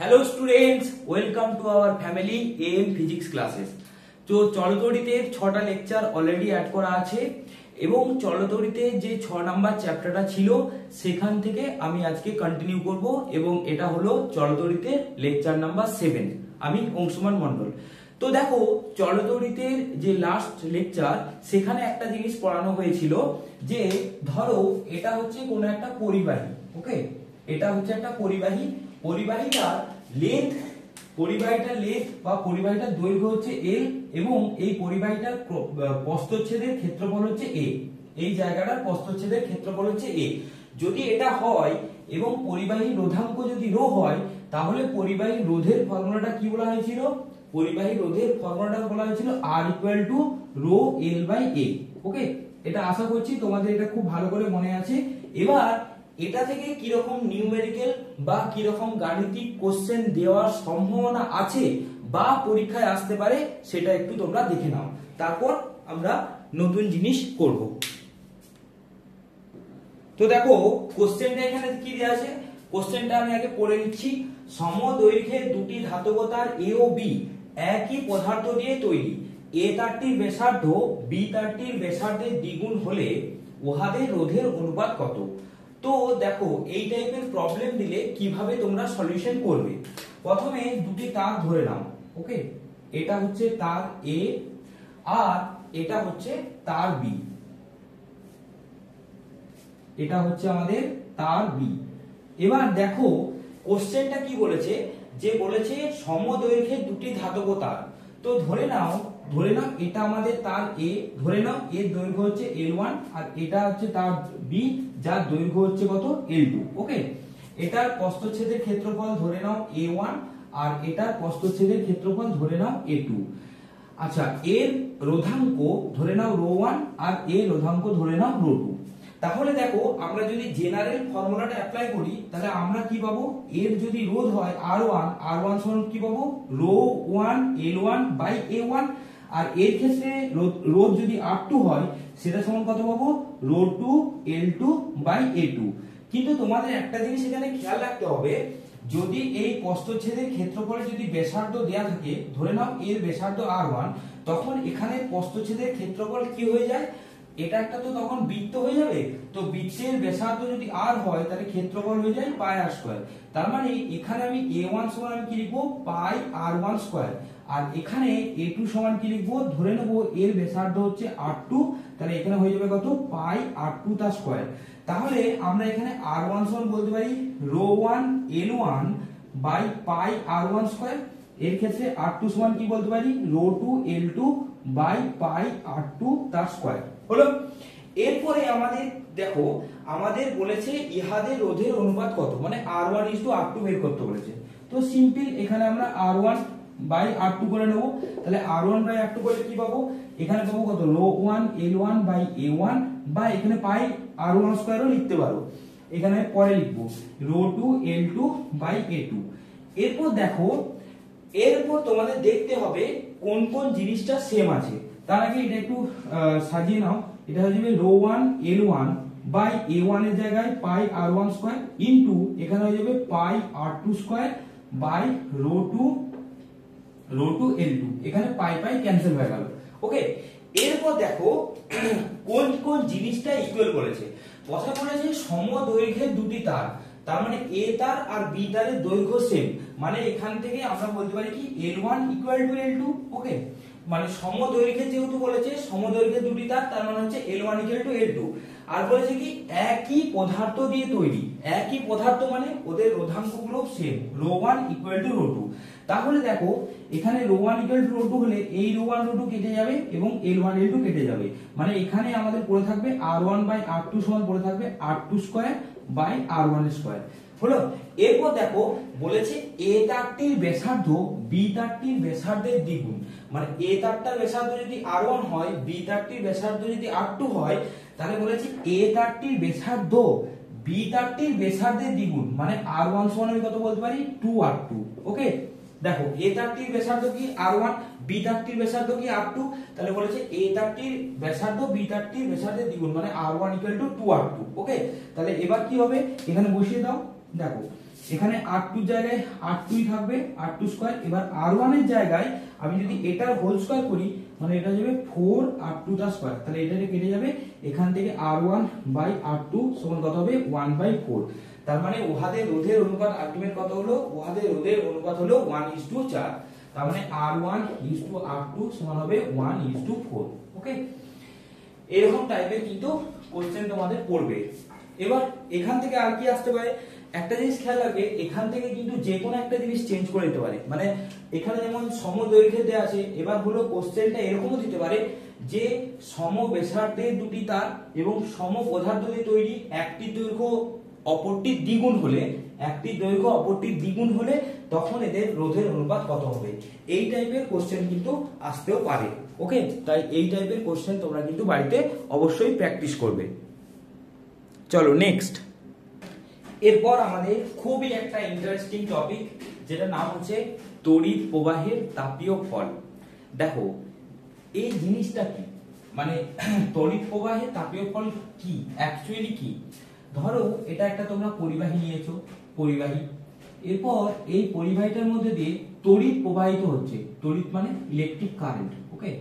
Hello students, welcome to our family M physics classes. তো চলতরিতে 6টা লেকচার অলরেডি অ্যাড করা আছে এবং চলতরিতে যে 6 নাম্বার চ্যাপ্টারটা ছিল সেখান থেকে আমি আজকে কন্টিনিউ করব এবং এটা হলো চলতরিতে লেকচার নাম্বার 7। আমি অংশুমান মণ্ডল। তো দেখো, চলতরিতের যে লাস্ট লেকচার সেখানে একটা জিনিস পড়ানো হয়েছিল যে ধরো এটা হচ্ছে কোনো একটা পরিবাহী। ওকে, এটা হচ্ছে একটা পরিবাহী। পরিবাহীটার লেন্থ বা পরিবাহীটার দৈর্ঘ্য হচ্ছে L এবং এই পরিবাহীটার প্রস্থচ্ছেদের ক্ষেত্রফল হচ্ছে A। এই জায়গাটার প্রস্থচ্ছেদের ক্ষেত্রফল হচ্ছে A। যদি এটা হয় এবং পরিবাহী রোধাঙ্ক যদি রো হয়, তাহলে পরিবাহী রোধের ফর্মুলাটা কি বলা হয়েছিল? পরিবাহী রোধের ফর্মুলাটা বলা হয়েছিল R = রো L/A। ওকে, এটা আশা করছি তোমাদের এটা খুব ভালো করে মনে আছে। এবার এটা থেকে কি রকম নিউমেরিক্যাল বা কি রকম গাণিতিক কোশ্চেন দেওয়ার সম্ভাবনা আছে বা পরীক্ষায় আসতে পারে সেটা একটু তোমরা দেখে নাও, তারপর আমরা নতুন জিনিস করব। তো দেখো, কোশ্চেনটা এখানে কি দেয়া আছে, কোশ্চেনটা আমি আগে পড়ে নিচ্ছি। সমদৈর্ঘ্যের দুটি ধাতব তার A ও B একই পদার্থ দিয়ে তৈরি। A তারটির ব্যাসার্ধ B তারটির ব্যাসার্ধের দ্বিগুণ হলে উহাদের রোধের অনুপাত কত? তো দেখো, এই টাইপের প্রবলেম দিলে কিভাবে তোমরা সলিউশন করবে। প্রথমে দুটি তার ধরে নাও। ওকে, এটা হচ্ছে তার A আর এটা হচ্ছে তার B। এটা হচ্ছে আমাদের তার B। এবার দেখো কোশ্চেনটা কি বলেছে, যে বলেছে সমদৈর্ঘ্যের দুটি ধাতব তার। তো ধরে নাও এটা আমাদের তার A। ধরে নাও এর দৈর্ঘ্য হচ্ছে L1 আর এটা হচ্ছে তার B, যার দৈর্ঘ্য হচ্ছে কত? L2। ওকে, এটার প্রস্থচ্ছেদের ক্ষেত্রফল ধরে নাও A1 আর এটার প্রস্থচ্ছেদের ক্ষেত্রফল ধরে নাও A2। আচ্ছা, এর রোধাঙ্ক ধরে নাও ρ1 আর এর রোধাঙ্ক ধরে নাও ρ2। তাহলে দেখো, আমরা যদি জেনারেল ফর্মুলাটা অ্যাপ্লাই করি তাহলে আমরা কি পাবো? এর যদি রোধ হয় R1 সমান কি পাবো? ρ1 L1/A1। আর এর ক্ষেত্রে রোধ যদি R2 হয় সেটা সমান কত পাবো? ρ2 L2/A2। কিন্তু তোমাদের একটা জিনিস এখানে খেয়াল রাখতে হবে, যদি এই প্রস্থচ্ছেদের ক্ষেত্রফলে যদি ব্যাসার্ধ দেয়া থাকে, ধরে নাও এর ব্যাসার্ধ R1, তখন এখানে প্রস্থচ্ছেদের ক্ষেত্রফল কি হয়ে যায়? এটা একটা তো তখন বৃত্ত হয়ে যাবে। তো বৃত্তের ব্যাসার্ধ যদি R হয় তাহলে ক্ষেত্রফল হয়ে যায় πr²। তার মানে এখানে আমি A1 সমান আমি কি লিখবো? πr1²। আর এখানে A2 সমান কি লিখবো? ধরে নেব এর ব্যাসার্ধ হচ্ছে R2, তাহলে এখানে হয়ে যাবে কত? πr2²। তাহলে আমরা এখানে R1 সমান বলতে পারি ρ1 L1/πr1²। এর ক্ষেত্রে R2 সমান কি বলতে পারি? ρ2 L2/πr2² হলো। এরপরে আমাদের দেখো, আমাদের বলেছে ইহাদের রোধের অনুপাত কত, মানে R1:R2 বের করতে বলেছে। তো সিম্পল, এখানে আমরা R1/R2 করে নেব। তাহলে R1/R2 করলে কি পাবো? এখানে পাবো কত? ρ1 L1/A1 বা এখানে πr1² ও লিখতে পারো। এখানে পরে লিখবো ρ2 L2/A2। এরপর দেখো, এরপর তোমাদের দেখতে হবে কোন কোন জিনিসটা সেম আছে। তার আগে এটা একটু সাজিয়ে নাও। এটা হয়ে যাবে ρ1 L1/A1 এর জায়গায় πr1² ইনটু এখানে হয়ে যাবে πr2² ρ2 L2। এখানে পাই ক্যান্সেল হয়ে গেল। ওকে, এরপর দেখো কোন কোন জিনিসটা ইকুয়াল বলেছে। কথা বলেছে সমদৈর্ঘ্যের দুটি তার, তার মানে A তার আর B তারের দৈর্ঘ্য সেম। মানে এখান থেকে আমরা বলতে পারি কি L1 = L2। ওকে, মানে সমদৈর্ঘ্যের যেহেতু বলেছে সমদৈর্ঘ্যের দুটি তার, তার মানে হচ্ছে L1 = L2। আর বলেছে কি একই পদার্থ দিয়ে তৈরি। একই পদার্থ মানে ওদের রোধাঙ্কগুলো সেম, ρ1 = ρ2। তাহলে দেখো, এখানে ρ1 = ρ2 হলে এই ρ1 ρ2 কেটে যাবে এবং L1 L2 কেটে যাবে। মানে এখানে আমাদের পড়ে থাকবে R1/R2 সমান পড়ে থাকবে R2²/R1² হলো। এরপর দেখো বলেছে A তারটির ব্যাসার্ধ B তারটির ব্যাসার্ধের দ্বিগুণ। মানে A তারটার ব্যাসার্ধ যদি R1 হয়, B তারটির ব্যাসার্ধ যদি R2 হয়, তাহলে বলেছে A তারটির ব্যাসার্ধ B তারটির ব্যাসার্ধের দ্বিগুণ। মানে R1 সমান আমি কত বলতে পারি? 2R2। ওকে, দেখো A তারটির ব্যাসার্ধ কি R1, B তারটির ব্যাসার্ধ কি R2, তাহলে বলেছে A তারটির ব্যাসার্ধ B তারটির ব্যাসার্ধের দ্বিগুণ, মানে R1 = 2R2। ওকে, তাহলে এবার কি হবে? এখানে বসিয়ে দাও। দেখো এখানে r2 জায়গায় r2 থাকবে, r2 স্কয়ার। এবার r1 এর জায়গায় আমি যদি এটার হোল স্কয়ার করি মানে এটা যাবে 4r2 টা স্কয়ার, তাহলে এটা কেটে যাবে। এখান থেকে r1 বাই r2 সমান কত হবে 1/4। তার মানে উহাদের রোধের অনুপাত আলটিমেট কত হলো, উহাদের রোধের অনুপাত হলো 1:4। তার মানে r1:r2 সমান হবে 1:4। ওকে, এরকম টাইপের কিন্তু কোশ্চেন তোমাদের পড়বে। এবার এখান থেকে আর কি আসতে পারে, একটা জিনিস খেয়াল রাখবে, এখান থেকে কিন্তু যে কোনো একটা জিনিস চেঞ্জ করে দিতে পারে। মানে এখানে যেমন সমদৈর্ঘ্যে দেয়া আছে, এবার হলো কোশ্চেনটা এরকমও দিতে পারে যে সমব্যাসার্ধের দুটি তার এবং সমপদার্থ দিয়ে তৈরি, একটি দৈর্ঘ্য অপরটির দ্বিগুণ হলে, একটি দৈর্ঘ্য অপরটির দ্বিগুণ হলে তখন এদের রোধের অনুপাত কত হবে। এই টাইপের কোশ্চেন কিন্তু আসতেও পারে। ওকে, তাই এই টাইপের কোশ্চেন তোমরা কিন্তু বাড়িতে অবশ্যই প্র্যাকটিস করবে। চলো নেক্সট। এরপর আমাদের খুবই একটা ইন্টারেস্টিং টপিক, যেটা নাম হচ্ছে তড়িৎ প্রবাহের তাপীয় ফল। দেখো এই জিনিসটা কি, মানে তড়িৎ প্রবাহের তাপীয় ফল কি, অ্যাকচুয়ালি কি। ধরো এটা একটা তোমরা পরিবাহী নিয়েছো, পরিবাহী। এরপর এই পরিবাহীটার মধ্যে দিয়ে তড়িৎ প্রবাহিত হচ্ছে, তড়িৎ মানে ইলেকট্রিক কারেন্ট। ওকে,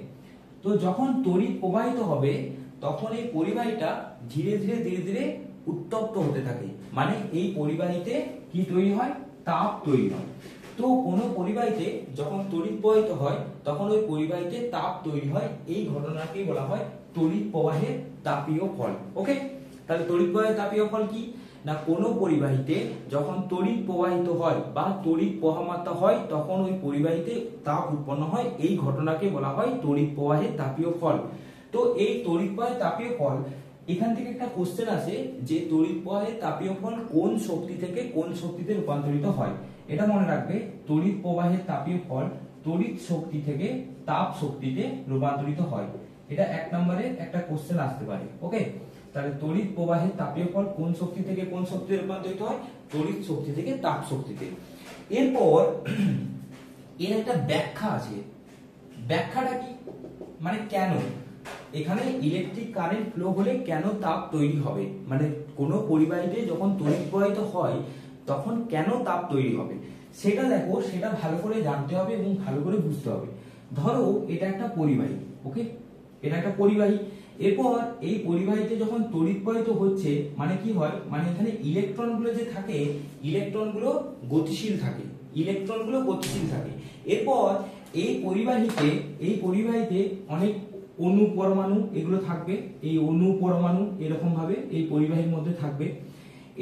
তো যখন তড়িৎ প্রবাহিত হবে তখন এই পরিবাহীটা ধীরে ধীরে ধীরে ধীরে উত্তপ্ত হতে থাকে। মানে এই পরিবাহীতে কি তৈরি হয়, তাপ তৈরি হয়। তো কোনো পরিবাহীতে যখন তড়িৎ প্রবাহিত হয় তখন ওই পরিবাহীতে তাপ তৈরি হয়, এই ঘটনাকেই বলা হয় তড়িৎ প্রবাহের তাপীয় ফল। ওকে, তাহলে তড়িৎ প্রবাহের তাপীয় ফল কি না, কোনো পরিবাহীতে যখন তড়িৎ প্রবাহিত হয় বা তড়িৎ প্রবাহমাত্রা হয় তখন ওই পরিবাহীতে তাপ উৎপন্ন হয়, এই ঘটনাকে বলা হয় তড়িৎ প্রবাহের তাপীয় ফল। তো এই তড়িৎ প্রবাহের তাপীয় ফল, এখান থেকে একটা কোশ্চেন আসে যে তড়িৎ প্রবাহের তাপীয় ফল কোন শক্তি থেকে কোন শক্তিতে রূপান্তরিত হয়। এটা মনে রাখবে, তড়িৎ প্রবাহের তাপীয় ফল তড়িৎ শক্তি থেকে তাপ শক্তিতে রূপান্তরিত হয়। এটা 1 নম্বরের একটা কোশ্চেন আসতে পারে। ওকে, তাহলে তড়িৎ প্রবাহের তাপীয় ফল কোন শক্তি থেকে কোন শক্তিতে রূপান্তরিত হয়, তড়িৎ শক্তি থেকে তাপ শক্তিতে। এরপর এর একটা ব্যাখ্যা আছে। ব্যাখ্যাটা কি, মানে কেন এখানে ইলেকট্রিক কারেন্ট ফ্লো হলে কেন তাপ তৈরি হবে, মানে কোনো পরিবাহীতে যখন তড়িৎ প্রবাহিত হয় তখন কেন তাপ তৈরি হবে সেটা দেখো, সেটা ভালো করে জানতে হবে এবং ভালো করে বুঝতে হবে। ধরো এটা একটা পরিবাহী। ওকে, এটা একটা পরিবাহী। এরপর এই পরিবাহীতে যখন তড়িৎ প্রবাহিত হচ্ছে মানে কি হয়, মানে এখানে ইলেকট্রনগুলো যে থাকে, ইলেকট্রনগুলো গতিশীল থাকে, ইলেকট্রনগুলো গতিশীল থাকে। এরপর এই পরিবাহীতে অনেক অণু পরমাণু এগুলো থাকবে, এই অণু পরমাণু এরকম ভাবে এই পরিবাহীর মধ্যে থাকবে।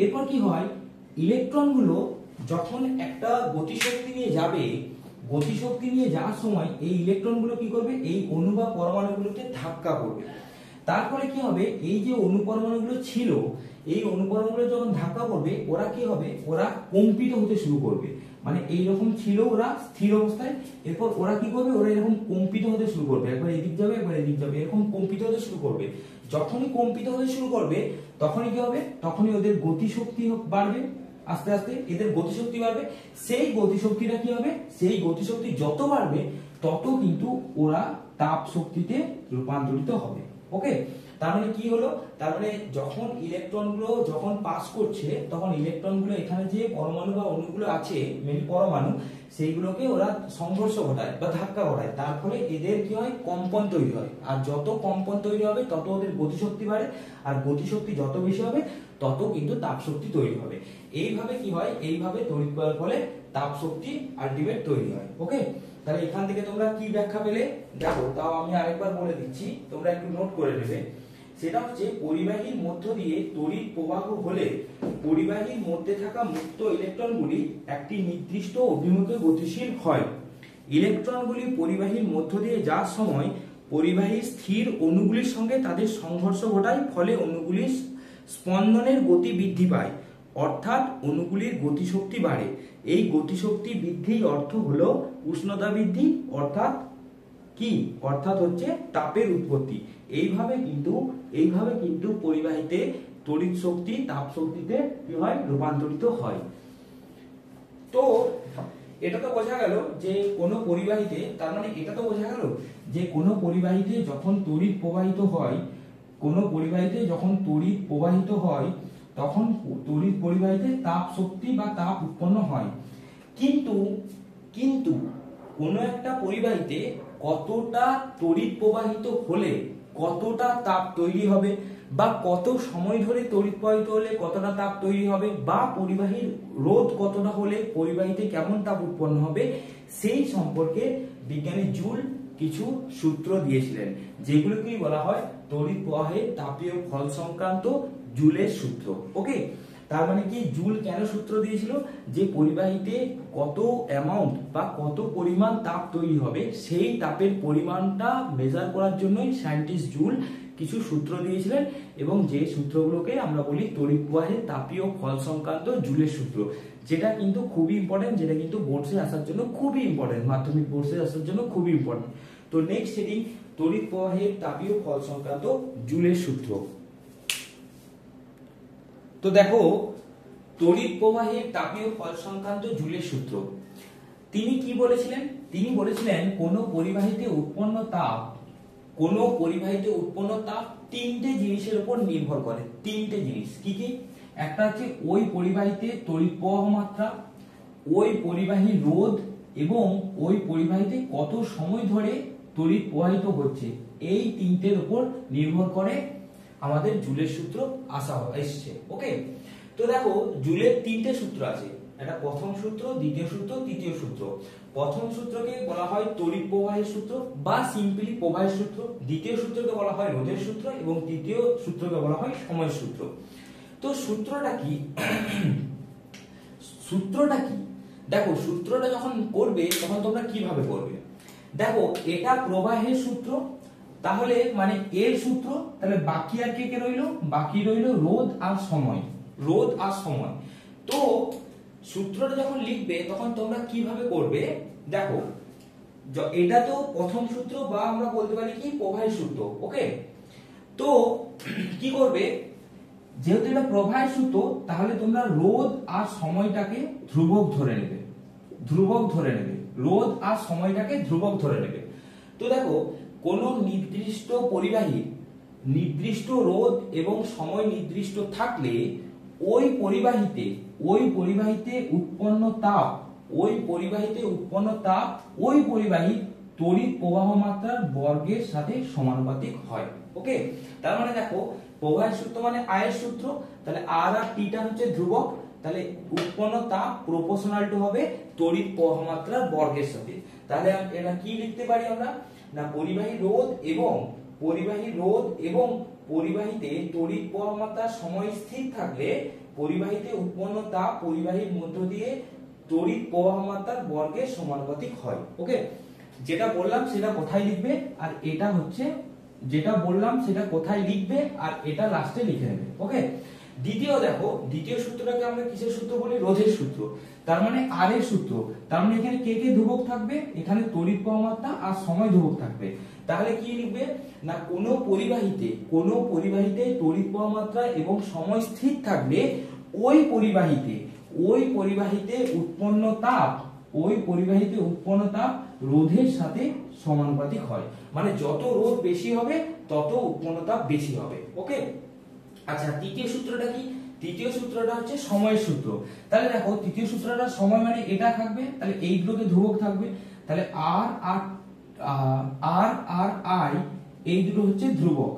এরপর কি হয়, ইলেকট্রনগুলো যখন একটা গতিশক্তি নিয়ে যাবে, গতিশক্তি নিয়ে যাওয়ার সময় এই ইলেকট্রনগুলো কি করবে, এই অণু বা পরমাণুগুলোকে ধাক্কা করবে। তারপরে কি হবে, এই যে অণু পরমাণুগুলো ছিল, এই অণু পরমাণুগুলো যখন ধাক্কা করবে ওরা কি হবে, ওরা কম্পিত হতে শুরু করবে। মানে এইরকম ছিল ওরা স্থির অবস্থায়, এরপর ওরা কি করবে, ওরা এরকম কম্পিত হতে শুরু করবে, একবার এদিক যাবে একবার এদিক যাবে, এরকম কম্পিত হতে শুরু করবে। যখনই কম্পিত হতে শুরু করবে তখনই কি হবে, তখনই ওদের গতিশক্তি বাড়বে, আস্তে আস্তে এদের গতিশক্তি বাড়বে। সেই গতিশক্তিটা কি হবে, সেই গতিশক্তি যত বাড়বে তত কিন্তু ওরা তাপ শক্তিতে রূপান্তরিত হবে। ওকে, তার মানে কি হলো, তার মানে যখন ইলেকট্রনগুলো যখন পাস করছে তখন ইলেকট্রনগুলো এখানে যে পরমাণু বা অণুগুলো আছে, মেন পরমাণু, সেইগুলোকে ওরা সংঘর্ষ ঘটায় বা ধাক্কা ঘটায়। তার ফলে এদের কি হয়, কম্পন তৈরি হয়। আর যত কম্পন তৈরি হবে তত ওদের গতিশক্তি বাড়ে, আর গতিশক্তি যত বেশি হবে তত কিন্তু তাপ শক্তি তৈরি হবে। এইভাবে কি হয়, এইভাবে তড়িৎ প্রবাহের ফলে তাপ শক্তি আলটিমেট তৈরি হয়। ওকে, তাহলে এখান থেকে তোমরা কি ব্যাখ্যা পেলে দেখো, তাও আমি আরেকবার বলে দিচ্ছি, তোমরা একটু নোট করে নেবে। সেটা হচ্ছে পরিবাহীর মধ্য দিয়ে তড়িৎ প্রবাহ হলে পরিবাহীর মধ্যে থাকা মুক্ত ইলেকট্রনগুলি একটি নির্দিষ্ট অভিমুখে গতিশীল হয়। ইলেকট্রনগুলি পরিবাহীর মধ্য দিয়ে যাওয়ার সময় পরিবাহীর স্থির অণুগুলির সঙ্গে তাদের সংঘর্ষ ঘটায়, ফলে অণুগুলির স্পন্দনের গতি বৃদ্ধি পায়, অর্থাৎ অণুগুলির গতিশক্তি বাড়ে। এই গতিশক্তি বৃদ্ধির অর্থ হলো উষ্ণতা বৃদ্ধি, অর্থাৎ কি, অর্থাৎ হচ্ছে তাপের উৎপত্তি। এইভাবে কিন্তু পরিবাহীতে তড়িৎ শক্তি তাপ শক্তিতে কি হয়, রূপান্তরিত হয়। তো এটা তো বোঝা গেল যে কোনো পরিবাহীতে, তার মানে এটা তো বোঝা গেল যে কোনো পরিবাহীতে যখন তড়িৎ প্রবাহিত হয়, কোনো পরিবাহীতে যখন তড়িৎ প্রবাহিত হয় তখন তড়িৎ পরিবাহীতে তাপ শক্তি বা তাপ উৎপন্ন হয়। কিন্তু কিন্তু কোনো একটা পরিবাহীতে কতটা তড়িৎ প্রবাহিত হলে কতটা তাপ তৈরি হবে, বা কত সময় ধরে তড়িৎ প্রবাহিত হলে কতটা তাপ তৈরি হবে, বা পরিবাহীর রোধ কতটা হলে পরিবাহীতে কেমন তাপ উৎপন্ন হবে, সেই সম্পর্কে বিজ্ঞানী জুল কিছু সূত্র দিয়েছিলেন, যেগুলোকে বলা হয় তড়িৎ প্রবাহের তাপীয় ফল সংক্রান্ত জুলের সূত্র। ওকে, তার মানে কি, জুল কেন সূত্র দিয়েছিল, যে পরিবাহীতে কত অ্যামাউন্ট বা কত পরিমাণ তাপ তৈরি হবে সেই তাপের পরিমাণটা মেজার করার জন্যই সায়েন্টিস্ট জুল কিছু সূত্র দিয়েছিলেন, এবং যে সূত্রগুলোকে আমরা বলি তড়িৎ প্রবাহের তাপীয় ফল সংক্রান্ত জুলের সূত্র, যেটা কিন্তু খুবই ইম্পর্টেন্ট, যেটা কিন্তু বোর্ডসে আসার জন্য খুবই ইম্পর্টেন্ট, মাধ্যমিক বোর্ডসে আসার জন্য খুবই ইম্পর্টেন্ট। তো নেক্সট হেডিং, তড়িৎ প্রবাহের তাপীয় ফল সংক্রান্ত জুলের সূত্র। তো দেখো, তড়িৎ প্রবাহের তাপীয় ফল সংক্রান্ত জুলের সূত্র তিনি কি বলেছিলেন, তিনি বলেছিলেন কোন পরিবাহীতে উৎপন্ন তাপ তিনটে জিনিসের উপর নির্ভর করে। তিনটে জিনিস কি কি? একটা হচ্ছে ওই পরিবাহীতে তড়িৎ প্রবাহ মাত্রা, ওই পরিবাহীর রোধ, এবং ওই পরিবাহীতে কত সময় ধরে তড়িৎ প্রবাহিত হচ্ছে। এই তিনটের উপর নির্ভর করে আমাদের জুলের সূত্র এসছে। ওকে, তো দেখো জুলের তিনটে সূত্র আছে, একটা প্রথম সূত্র, দ্বিতীয় সূত্র, তৃতীয় সূত্র। প্রথম সূত্রকে বলা হয় তড়িৎ প্রবাহের সূত্র বা সিম্পলি প্রবাহের সূত্র, দ্বিতীয় সূত্রকে বলা হয় রোধের সূত্র, এবং তৃতীয় সূত্রকে বলা হয় সময়ের সূত্র। তো সূত্রটা কি? সূত্রটা কি? দেখো, সূত্রটা যখন করবে তখন তোমরা কিভাবে করবে? দেখো, এটা প্রবাহের সূত্র, তাহলে মানে এর সূত্র, তাহলে বাকি আর কে কে রইলো? বাকি রইলো রোধ আর সময়। রোধ আর সময়। তো সূত্রটা যখন লিখবে তখন তোমরা কিভাবে করবে? দেখো, এটা তো প্রথম সূত্র, বা আমরা বলতে পারি কি প্রবাহের সূত্র। ওকে, তো কি করবে, যেহেতু এটা প্রবাহের সূত্র, তাহলে তোমরা রোধ আর সময়টাকে ধ্রুবক ধরে নেবে। রোধ আর সময়টাকে ধ্রুবক ধরে নেবে। তো দেখো, কোন নির্দিষ্ট পরিবাহী নির্দিষ্ট রোধ এবং সময় নির্দিষ্ট থাকলে ওই পরিবাহীতে উৎপন্ন তাপ ওই পরিবাহীর তড়িৎ প্রবাহ মাত্রার বর্গের সাথে সমানুপাতিক হয়। ওকে, তার মানে দেখো, প্রবাহের সূত্র মানে আয়ের সূত্র, তাহলে আর টিটা হচ্ছে ধ্রুবক, তাহলে উৎপন্ন তাপ প্রপোর্শনাল টু হবে তড়িৎ প্রবাহ মাত্রার বর্গের সাথে। তাহলে এটা কি লিখতে পারি আমরা? না, পরিবাহী রোধ এবং পরিবাহীতে তড়িৎ প্রবাহ মাত্রা সময় স্থির থাকলে পরিবাহীতে উৎপন্ন তাপ পরিবাহীর মধ্য দিয়ে তড়িৎ প্রবাহ মাত্রার বর্গের সমানুপাতিক হয়। ওকে, যেটা বললাম সেটা কোথায় লিখবে, আর এটা হচ্ছে যেটা বললাম সেটা কোথায় লিখবে, আর এটা লাস্টে লিখে নেবে। ওকে, দ্বিতীয় সূত্রটাকে আমরা কিসের সূত্র বলি? রোধের সূত্র। তার মানে আর এর সূত্র। তার মানে এখানে কে কে ধ্রুবক থাকবে? এখানে তড়িৎ প্রবাহ মাত্রা আর সময় ধ্রুবক থাকবে। তাহলে কি লিখবে? না, কোন পরিবাহীতে তড়িৎ প্রবাহ মাত্রা এবং সময় স্থির থাকলে ওই পরিবাহীতে উৎপন্ন তাপ রোধের সাথে সমানুপাতিক হয়। মানে যত রোধ বেশি হবে তত উৎপন্ন তাপ বেশি হবে। ওকে, আচ্ছা, তৃতীয় সূত্রটা কি? তৃতীয় সূত্রটা হচ্ছে সময়ের সূত্র। তাহলে দেখো, তৃতীয় সূত্রটা সময় মানে এটা থাকবে, তাহলে এইগুলোকে ধ্রুবক থাকবে, তাহলে আর আই এই দুটো হচ্ছে ধ্রুবক,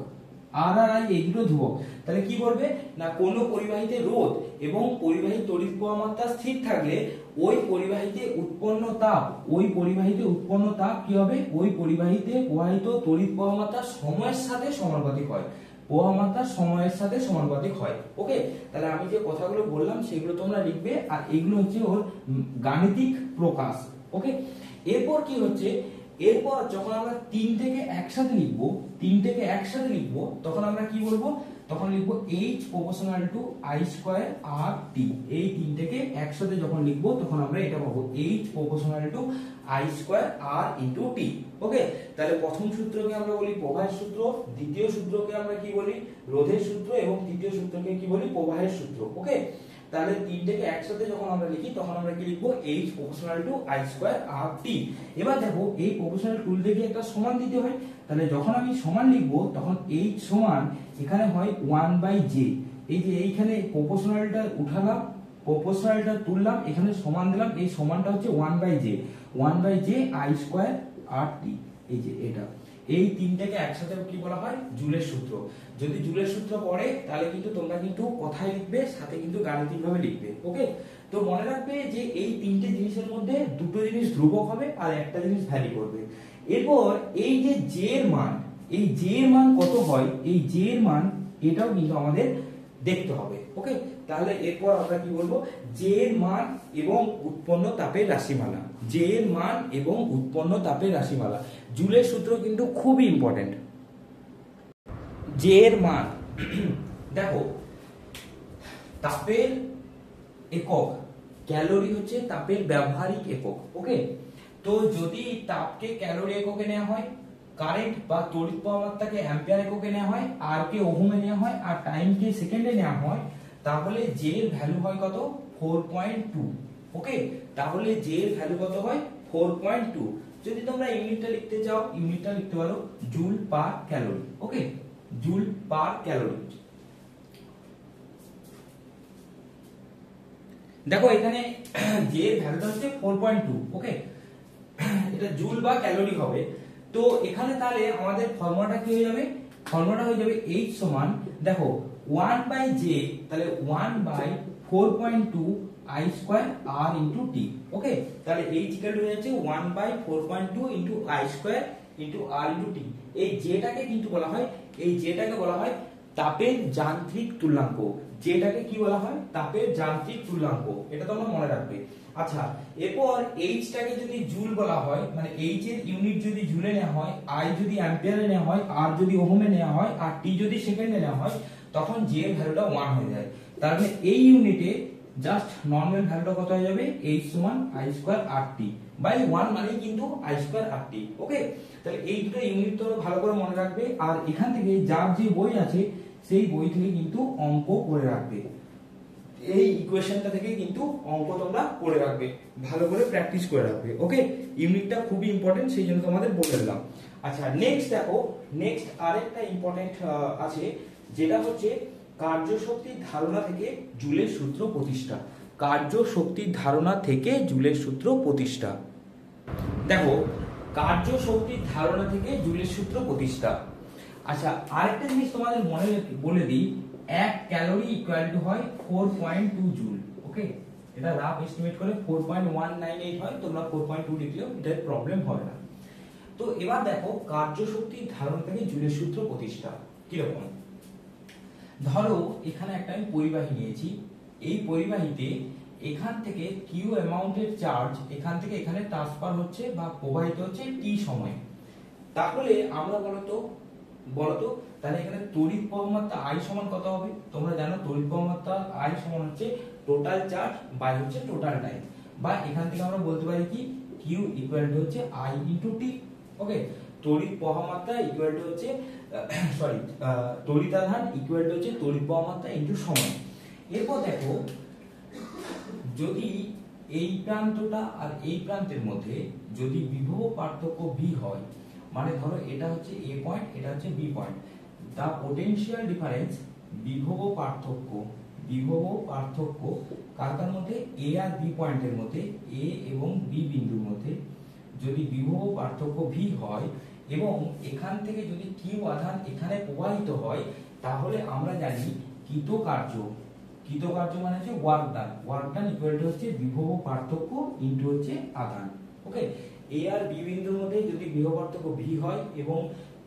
আর আই এই দুটো ধ্রুবক। তাহলে কি বলবে? না, কোন পরিবাহীতে রোধ এবং পরিবাহী তড়িৎ প্রবাহ মাত্রা স্থির থাকলে ওই পরিবাহীতে উৎপন্ন তাপ কি হবে? ওই পরিবাহীতে প্রবাহিত তড়িৎ প্রবাহ মাত্রা সময়ের সাথে সমানুপাতিক হয়। প্রবাহ মাত্রা সময়ের সাথে সমানুপাতিক হয়। ওকে, তাহলে আমি যে কথাগুলো বললাম সেগুলো তোমরা লিখবে, আর এগুলো হচ্ছে ওর গাণিতিক প্রকাশ। ওকে, এরপর কি হচ্ছে, এরপর যখন আমরা তিনটেকে একসাথে লিখবো তখন আমরা কি বলবো? তখন লিখবো H proportional to I square R T। এই তিনটেকে একসাথে যখন লিখবো তখন আমরা এটা পাবো H proportional to I square R into T। ওকে, তাহলে প্রথম সূত্রকে আমরা বলি প্রবাহের সূত্র, দ্বিতীয় সূত্রকে আমরা কি বলি? রোধের সূত্র, এবং তৃতীয় সূত্রকে কি বলি? প্রবাহের সূত্র। ওকে, তাহলে তিনটেকে একসাথে যখন আমরা লিখি তখন আমরা কি লিখবো? H proportional to I square R T। এবার দেখো, এই প্রপোর্শনাল টুলতে কি একটা সমান দিতে হয়, তাহলে যখন আমি সমান লিখবো তখন H সমান এখানে হয় 1/j। এই যে এইখানে প্রপোর্শনালটা উঠালাম, প্রপোর্শনালটা তুললাম, এখানে সমান দিলাম, এই সমানটা হচ্ছে 1/j I স্কয়ার RT। এই যে এটা, এই তিনটাকে একসাথে কি বলা হয়? জুলের সূত্র। যদি জুলের সূত্র পড়ে তাহলে কিন্তু তোমরা কিন্তু কথায় লিখবে, সাথে কিন্তু গাণিতিকভাবে লিখবে। ওকে, তো মনে রাখবে যে এই তিনটে জিনিসের মধ্যে দুটো জিনিস ধ্রুবক হবে আর একটা জিনিস ভ্যারি করবে। এরপর এই যে জে এর মান, এই জে এর মান কত হয়, এই জে এর মান এটাও কিন্তু আমাদের দেখতে হবে। ওকে, তাহলে এরপর আমরা কি বলবো? জে এর মান এবং উৎপন্ন তাপের রাশিমালা। জে এর মান এবং উৎপন্ন তাপের রাশিমালা, জুলের সূত্র কিন্তু খুবই ইম্পর্টেন্ট। জে এর মান দেখো, তাপের একক, ক্যালোরি হচ্ছে তাপের ব্যবহারিক একক। ওকে, তো যদি তাপকে ক্যালোরি এককে নেওয়া হয়, কারেন্ট বা তড়িৎ প্রবাহ মাত্রাকে অ্যাম্পিয়ার এককে নেওয়া হয়, আর কে ওহমে নেওয়া হয়, আর টাইম কে সেকেন্ডে নেওয়া হয়, তাহলে জে এর ভ্যালু হয় কত? 4.2। ওকে, তাহলে জে এর ভ্যালু কত হয়? 4.2। যদি তোমরা ইউনিটটা লিখতে চাও, ইউনিটটা লিখতে পারো জুল পার ক্যালোরি। ওকে, জুল পার ক্যালোরি। দেখো এখানে জে এর ভ্যালুটা হচ্ছে 4.2। ওকে, এটা জুল বা ক্যালোরি হবে। তো এখানে তাহলে আমাদের ফর্মুলাটা কি হয়ে যাবে? ফর্মুলাটা হয়ে যাবে H সমান, দেখো 1/j, তাহলে 1/4.2 I square R into T। ওকে, তাহলে H ইকুয়াল টু হয়ে যাচ্ছে 1/4.2 into I square into R into T। এই জেটাকে কিন্তু বলা হয়, এই জেটাকে বলা হয় তাপের যান্ত্রিক তুল্যাঙ্ক। যেটাকে কি বলা হয়? তাপের যান্ত্রিক তুল্যাঙ্ক। এটা তোমরা মনে রাখবে। আচ্ছা, এরপর H টাকে যদি জুল বলা হয়, মানে H এর ইউনিট যদি জুলে নেওয়া হয়, I যদি অ্যাম্পিয়ারে নেওয়া হয়, R যদি ওহমে নেওয়া হয়, আর T যদি সেকেন্ডে নেওয়া হয়, তখন J এর ভ্যালুটা 1 হয়ে যায়। তার মানে এই ইউনিটে জাস্ট নরমাল ভ্যালুটা কত হয়ে যাবে? H সমান I স্কয়ার RT বাই 1, মানে কিন্তু I স্কয়ার RT। ওকে, তাহলে এই দুটো ইউনিট তোমরা ভালো করে মনে রাখবে, আর এখান থেকে যার যে বই আছে সেই বই থেকে কিন্তু অঙ্ক করে রাখবে। এই ইকুয়েশনটা থেকে কিন্তু অঙ্ক তোমরা করে রাখবে, ভালো করে প্র্যাকটিস করে রাখবে। ওকে, ইউনিটটা খুবই ইম্পর্টেন্ট, সেই জন্য তোমাদের বলে দিলাম। আচ্ছা, নেক্সট দেখো, নেক্সট আরেকটা ইম্পর্টেন্ট আছে, যেটা হচ্ছে কার্যশক্তির ধারণা থেকে জুলের সূত্র প্রতিষ্ঠা। কার্যশক্তির ধারণা থেকে জুলের সূত্র প্রতিষ্ঠা। দেখো, কার্যশক্তির ধারণা থেকে জুলের সূত্র প্রতিষ্ঠা। আচ্ছা, আরেকটা জিনিস তোমাদের মনে বলে দিই, 1 ক্যালোরি ইকুয়াল টু হয় 4.2 জুল। ওকে, এটা রাফ এস্টিমেট করে 4.198 হয়, তোমরা 4.2 লিখলেও এটার প্রবলেম হবে না। তো এবার দেখো, কার্যশক্তির ধারণা থেকে জুলের সূত্র প্রতিষ্ঠা কিরকম। ধরো এখানে একটা আমি পরিবাহী নিয়েছি, এই পরিবাহীতে এখান থেকে কিউ অ্যামাউন্টের চার্জ এখান থেকে এখানে ট্রান্সফার হচ্ছে বা প্রবাহিত হচ্ছে টি সময়। তাহলে আমরা বলতো তাহলে এখানে তড়িৎ প্রবাহ মাত্রা I সমান কত হবে? তোমরা জানো তড়িৎ প্রবাহ মাত্রা I সমান হচ্ছে টোটাল চার্জ বাই হচ্ছে টোটাল টাইম, বা এখান থেকে আমরা বলতে পারি কি Q ইকুয়াল টু হচ্ছে I ইনটু T। ওকে, তড়িৎ প্রবাহ মাত্রা ইকুয়াল টু হচ্ছে তড়িৎ আধান ইকুয়াল টু হচ্ছে তড়িৎ প্রবাহ মাত্রা ইনটু সময়। এরপর দেখো, যদি এই প্রান্তটা আর এই প্রান্তের মধ্যে যদি বিভব পার্থক্য V হয়, মানে ধরো এটা হচ্ছে A পয়েন্ট, এটা হচ্ছে B পয়েন্ট, দা পোটেনশিয়াল ডিফারেন্স, বিভব পার্থক্য কার মধ্যে? A আর B পয়েন্টের মধ্যে, A এবং B বিন্দুর মধ্যে যদি বিভব পার্থক্য V হয় এবং এখান থেকে যদি Q আধান এখানে প্রবাহিত হয়, তাহলে আমরা জানি কৃতকার্য মানে হচ্ছে ওয়ার্ক ডান ইকুয়াল টু হচ্ছে বিভব পার্থক্য ইনটু হচ্ছে আধান। ওকে, A আর B বিন্দুর মধ্যে যদি বিভব পার্থক্য V হয় এবং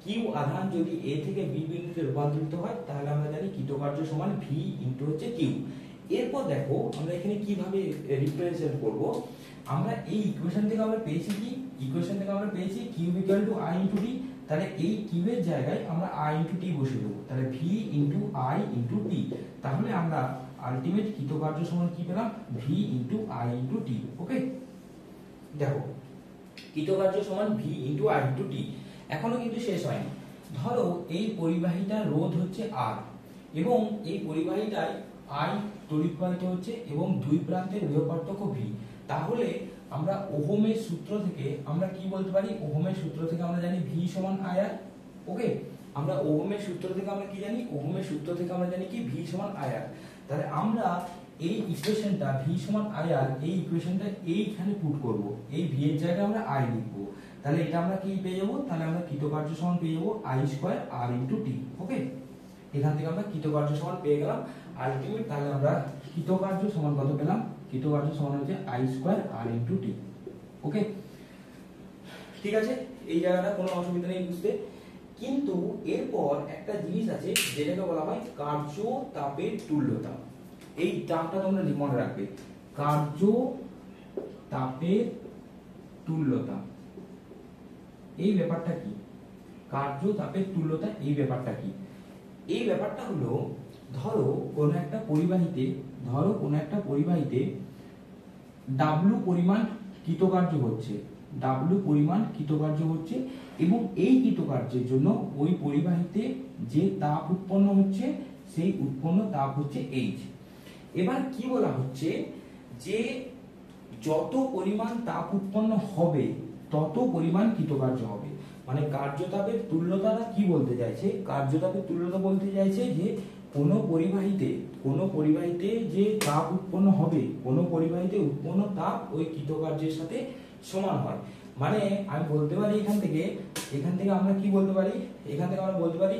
Q আধান যদি A থেকে B বিন্দুতে রূপান্তরিত হয়, তাহলে আমরা জানি কৃতকার্য সমান V ইনটু হচ্ছে Q। এরপর দেখো আমরা এখানে কিভাবে রিপ্রেজেন্ট করব। আমরা এই ইকুয়েশন থেকে আমরা পেয়েছি কি? ইকুয়েশন থেকে আমরা পেয়েছি Q equal to I into T। তাহলে এই Q এর জায়গায় আমরা I ইনটু T বসিয়ে দেবো, তাহলে V into I into T। তাহলে আমরা আলটিমেট কৃতকার্য সমান কি পেলাম? V into I into T। ওকে, দেখো কৃতকার্য সমান V into I into T। এখনো কিন্তু শেষ হয়নি। ধরো এই পরিবাহীটার রোধ হচ্ছে R এবং এই পরিবাহীটায় I তড়িৎ প্রবাহিত হচ্ছে এবং দুই প্রান্তের বিভব পার্থক্য V। তাহলে আমরা ওহমের সূত্র থেকে আমরা কি বলতে পারি? ওহমের সূত্র থেকে আমরা জানি V সমান IR। ওকে, আমরা ওহমের সূত্র থেকে আমরা কি জানি, ওহমের সূত্র থেকে আমরা জানি কি V সমান IR। তাহলে আমরা এই ইকুয়েশনটা V সমান IR, এই ইকুয়েশনটা এইখানে পুট করব, এই V এর জায়গায় আমরা I লিখব। তাহলে এটা আমরা কি পেয়ে যাব, তাহলে আমরা কৃতকার্য সমান পেয়ে যাব I square R into T। ওকে, এখান থেকে আমরা কৃতকার্য সমান পেয়ে গেলাম আলটিমেট। তাহলে আমরা কৃতকার্য সমান কত পেলাম, কৃতকার্য সমান হচ্ছে I square R into T। ওকে, ঠিক আছে, এই জায়গাটা কোনো অসুবিধা নেই বুঝতে। কিন্তু এরপর একটা জিনিস আছে যেটাকে বলা হয় কার্য তাপের তুল্যতা। এই টার্মটা তোমরা মনে রাখবে, কার্য তাপের তুল্যতা। এই ব্যাপারটা কি, কার্য তাপের তুল্যতা এই ব্যাপারটা কি? এই ব্যাপারটা হলো, ধরো কোন একটা পরিবাহীতে W পরিমাণ কৃতকার্য হচ্ছে, W পরিমাণ কৃতকার্য হচ্ছে, এবং এই কৃতকার্যের জন্য ওই পরিবাহীতে যে তাপ উৎপন্ন হচ্ছে সেই উৎপন্ন তাপ হচ্ছে H। এবার কি বলা হচ্ছে যে যত পরিমাণ তাপ উৎপন্ন হবে তত পরিমাণ কৃতকার্য হবে। মানে কার্যতাপের তুল্যতাটা কি বলতে চাইছে, কার্যতাপের তুল্যতা বলতে চাইছে যে কোনো পরিবাহীতে যে তাপ উৎপন্ন হবে, কোনো পরিবাহীতে উৎপন্ন তাপ ওই কৃতকার্যের সাথে সমান হয়। মানে আমি বলতে পারি এখান থেকে আমরা কি বলতে পারি, এখান থেকে আমরা বলতে পারি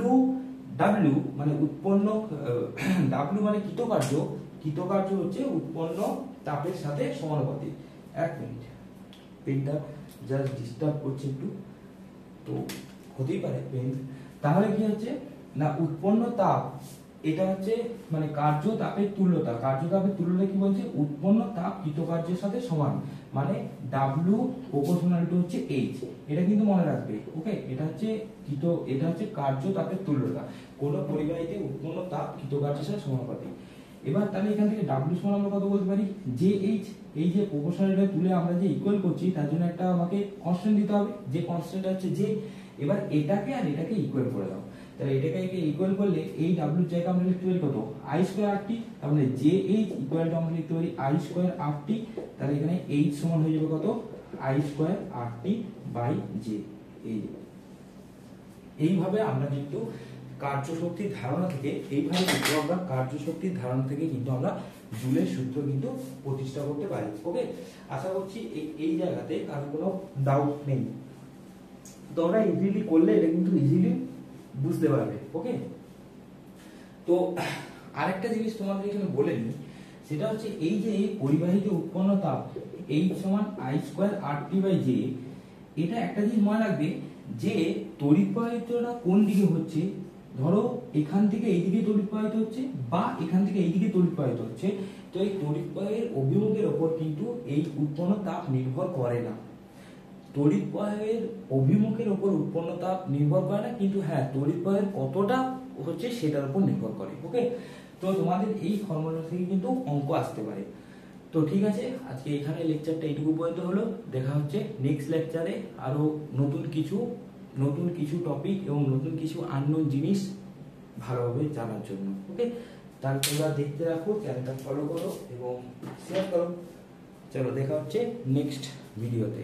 W মানে উৎপন্ন, W মানে কৃতকার্য হচ্ছে উৎপন্ন তাপের সাথে সমানুপাতিক। এক মিনিট, পেনটা জাস্ট ডিস্টার্ব করছে একটু, তো হতেই পারে পেন। তাহলে কি হচ্ছে না, উৎপন্ন তাপ এটা হচ্ছে মানে কার্য তাপের তুল্যতা। কার্য তাপের তুল্যতা কি বলছে, উৎপন্ন তাপ কৃতকার্যের সাথে সমান, মানে W প্রপোর্শনাল টু হচ্ছে H। এটা কিন্তু মনে রাখবে। ওকে, এটা হচ্ছে কার্য তাপের তুল্যতা, কোন পরিবাহীতে উৎপন্ন তাপ কৃতকার্যের সাথে সমানুপাতিক। এবার তাহলে এখান থেকে W সমান আমরা কত বলতে পারি, যে H, এই যে প্রপোর্শনালটা তুলে আমরা যে ইকুয়াল করছি তার জন্য একটা আমাকে কনস্ট্যান্ট দিতে হবে, যে কনস্ট্যান্টটা হচ্ছে যে। এবার এটাকে আর এটাকে ইকুয়াল করে দাও, তাহলে এটাকে ইকুয়াল করলে এই W এর জায়গায় আমরা লিখতে পারি কত, I স্কয়ার RT। তার মানে JH ইকুয়াল টু আমরা লিখতে পারি I স্কয়ার RT। তাহলে এখানে H সমান হয়ে যাবে কত, I square RT by J। এইভাবে আমরা কিন্তু কার্যশক্তির ধারণা থেকে কিন্তু আমরা জুলের সূত্র কিন্তু প্রতিষ্ঠা করতে পারি। ওকে, আশা করছি এই জায়গাতে কারো কোনো ডাউট নেই, তোমরা ইজিলি করলে এটা কিন্তু ইজিলি বুঝতে পারবে। ওকে, তো আরেকটা জিনিস তোমাদের এখানে বলে নিই, সেটা হচ্ছে এই যে পরিবাহীতে উৎপন্ন তাপ H সমান I square RT by J। এটা একটা জিনিস মনে রাখবে যে তড়িৎ প্রবাহিতটা কোন দিকে হচ্ছে, ধরো এখান থেকে এই দিকে তড়িৎ প্রবাহিত হচ্ছে বা এখান থেকে এই দিকে তড়িৎ প্রবাহিত হচ্ছে, তো এই তড়িৎ প্রবাহের অভিমুখের উপর কিন্তু এই উৎপন্ন তাপ নির্ভর করে না। তড়িৎ প্রবাহের অভিমুখের উপর উৎপন্ন তাপ নির্ভর করে না, কিন্তু হ্যাঁ তড়িৎ প্রবাহের কতটা হচ্ছে সেটার উপর নির্ভর করে। ওকে, তো তোমাদের এই ফর্মুলা থেকে কিন্তু অঙ্ক আসতে পারে। তো ঠিক আছে, আজকে এখানে লেকচারটা এইটুকু পর্যন্ত হলো। দেখা হচ্ছে নেক্সট লেকচারে আরো নতুন কিছু টপিক এবং নতুন কিছু আননোন জিনিস ভালোভাবে জানার জন্য। ওকে, তাহলে তোমরা দেখতে রাখো, চ্যানেলটা ফলো করো এবং শেয়ার করো। চলো দেখা হচ্ছে নেক্সট ভিডিওতে।